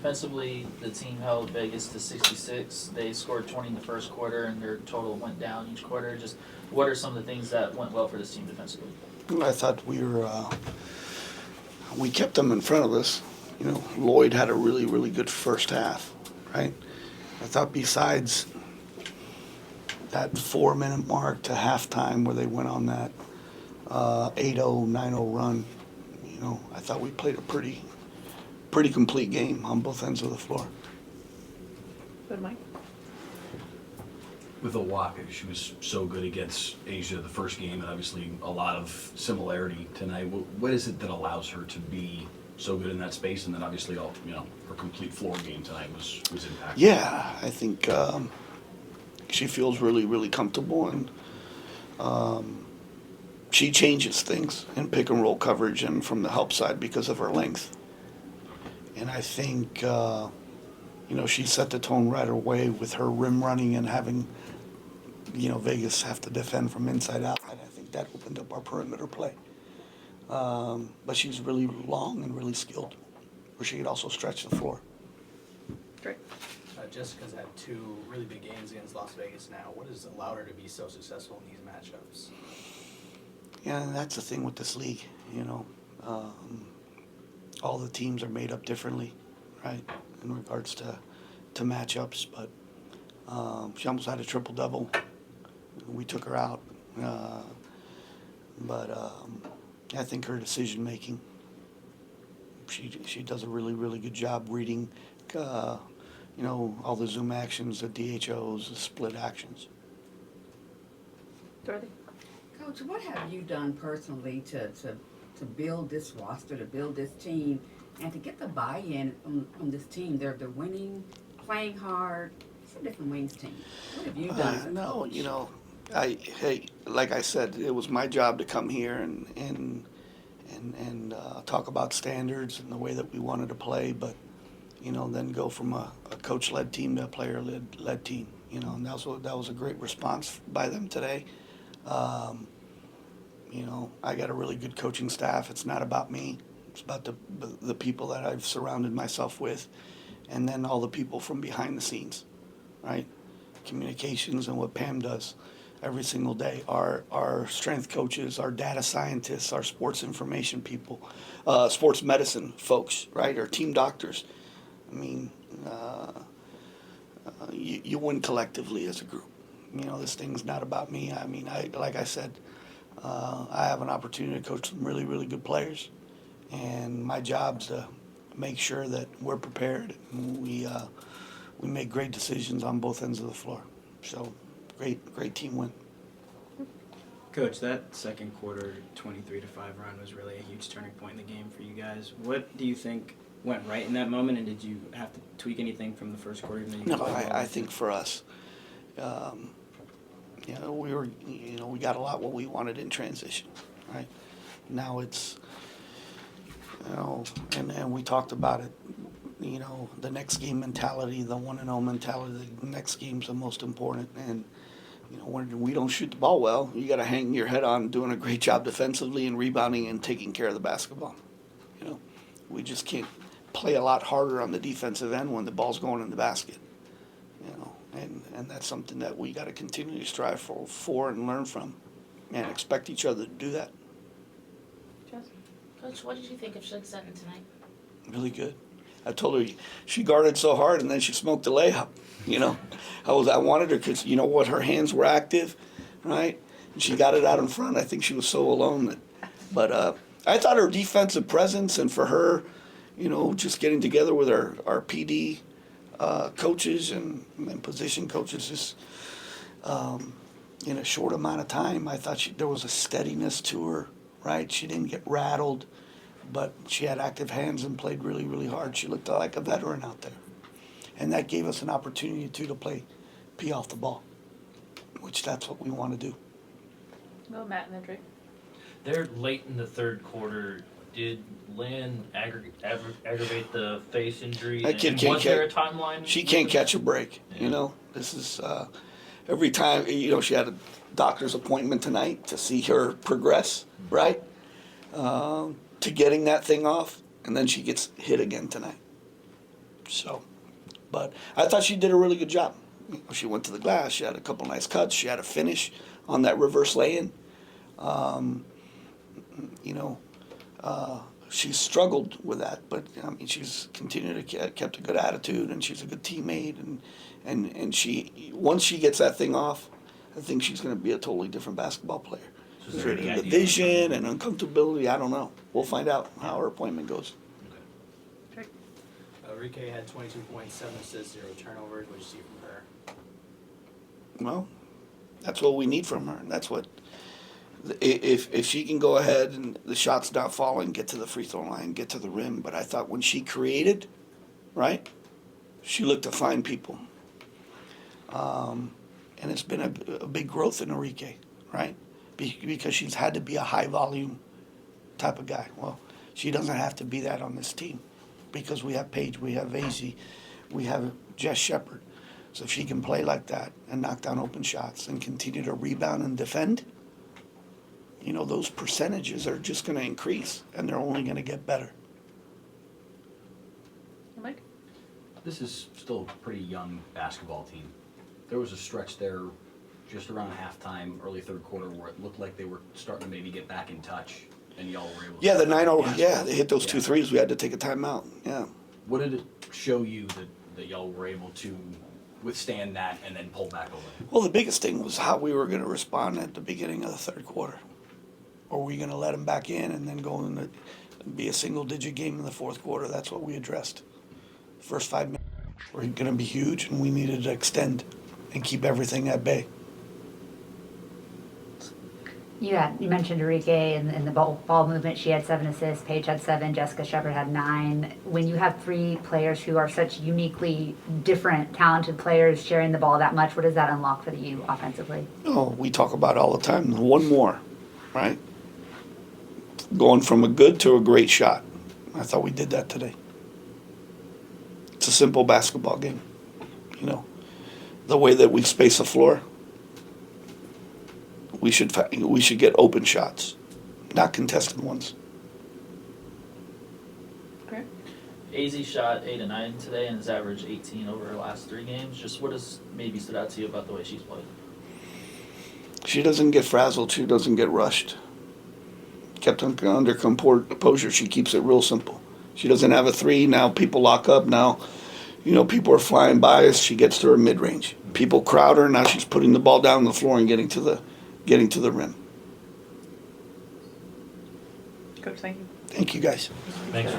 Defensively, the team held Vegas to 66. They scored 20 in the first quarter, and their total went down each quarter. Just what are some of the things that went well for this team defensively? I thought we kept them in front of us. Lloyd had a really, really good first half, right? I thought besides that 4-minute mark to halftime where they went on that 8-0, 9-0 run, I thought we played a pretty complete game on both ends of the floor. Good, Mike. With Owaka, she was so good against Asia the first game, and obviously a lot of similarity tonight. What is it that allows her to be so good in that space, and then obviously her complete floor game tonight was impactful? Yeah, I think she feels really, really comfortable, and she changes things in pick and roll coverage and from the help side because of her length. And I think she set the tone right away with her rim running and having Vegas have to defend from inside out. And I think that opened up our perimeter play. But she's really long and really skilled, where she could also stretch the floor. Great. Jessica's had 2 really big games against Las Vegas now. What has allowed her to be so successful in these matchups? Yeah, and that's the thing with this league, all the teams are made up differently, right, in regards to matchups. But she almost had a triple-double. We took her out. But I think her decision-making, she does a really, really good job reading, all the zoom actions, the DHOs, the split actions. Dorothy. Coach, what have you done personally to build this roster, to build this team, and to get the buy-in on this team? They're winning, playing hard. It's a different wings team. What have you done? No, like I said, it was my job to come here and talk about standards and the way that we wanted to play, but then go from a coach-led team to a player-led team. And that was a great response by them today. I got a really good coaching staff. It's not about me. It's about the people that I've surrounded myself with, and then all the people from behind the scenes, right? Communications and what Pam does every single day. Our strength coaches, our data scientists, our sports information people, sports medicine folks, right? Our team doctors. I mean, you win collectively as a group. This thing's not about me. I mean, like I said, I have an opportunity to coach some really, really good players, and my job's to make sure that we're prepared and we make great decisions on both ends of the floor. So, great team win. Coach, that second quarter 23-5 run was really a huge turning point in the game for you guys. What do you think went right in that moment, and did you have to tweak anything from the first quarter? No, I think for us, we got a lot what we wanted in transition, right? Now it's, and we talked about it, the next game mentality, the 1-0 mentality, the next game's the most important. And, when we don't shoot the ball well, you got to hang your head on doing a great job defensively and rebounding and taking care of the basketball. We just can't play a lot harder on the defensive end when the ball's going in the basket. And that's something that we got to continue to strive for and learn from, and expect each other to do that. Jess? Coach, what did you think of Shug Sutton tonight? Really good. I told her she guarded so hard, and then she smoked the layup. I wanted her because her hands were active, right? And she got it out in front. I think she was so alone but I thought her defensive presence, and for her, just getting together with our PD coaches and position coaches just in a short amount of time, I thought there was a steadiness to her, right? She didn't get rattled, but she had active hands and played really, really hard. She looked like a veteran out there. And that gave us an opportunity, too, to play P off the ball, which that's what we want to do. Well, Matt and then Drake. They're late in the third quarter. Did Lynn aggravate the face injury? That kid and can't was there a timeline? She can't catch a break, This is every time, she had a doctor's appointment tonight to see her progress, right? To getting that thing off, and then she gets hit again tonight. So, but I thought she did a really good job. She went to the glass. She had a couple nice cuts. She had a finish on that reverse lay-in. You know, she struggled with that, but I mean, she's continued to kept a good attitude, and she's a good teammate, and she once she gets that thing off, I think she's going to be a totally different basketball player. So is there any The idea? vision and uncomfortability, I don't know. We'll find out how her appointment goes. Drake. Arike had 22 points, 7 assists, 0 turnovers. What did you see from her? Well, that's what we need from her, and that's what. If she can go ahead and the shot's not falling, get to the free throw line, get to the rim. But I thought when she created, right, she looked to find people. And it's been a big growth in Arike, right? Because she's had to be a high volume type of guy. Well, she doesn't have to be that on this team because we have Paige, we have Vasey, we have Jess Shepard. So if she can play like that and knock down open shots and continue to rebound and defend, you know, those percentages are just going to increase, and they're only going to get better. Mike. This is still a pretty young basketball team. There was a stretch there just around halftime, early third quarter, where it looked like they were starting to maybe get back in touch, and y'all were able to... Yeah, the 9-0, yeah, they hit those Yeah. 2 threes. We had to take a timeout, yeah. What did it show you that y'all were able to withstand that and then pull back over? Well, the biggest thing was how we were going to respond at the beginning of the third quarter. Or were we going to let them back in and then go in and be a single-digit game in the fourth quarter? That's what we addressed. First 5 minutes were going to be huge, and we needed to extend and keep everything at bay. You mentioned Arike and the ball movement. She had 7 assists. Paige had 7. Jessica Shepard had 9. When you have 3 players who are such uniquely different, talented players sharing the ball that much, what does that unlock for you offensively? Oh, we talk about it all the time. One more, right? Going from a good to a great shot. I thought we did that today. It's a simple basketball game. You know, the way that we space the floor, we should get open shots, not contested ones. Great. AZ shot 8 of 9 today and has averaged 18 over her last 3 games. Just what has maybe stood out to you about the way she's played? She doesn't get frazzled. She doesn't get rushed. Kept under composure. She keeps it real simple. She doesn't have a 3. Now people lock up. Now, you know, people are flying by us. She gets to her mid-range. People crowd her. Now she's putting the ball down on the floor and getting to the rim. Coach, thank you. Thank you, guys. Thanks.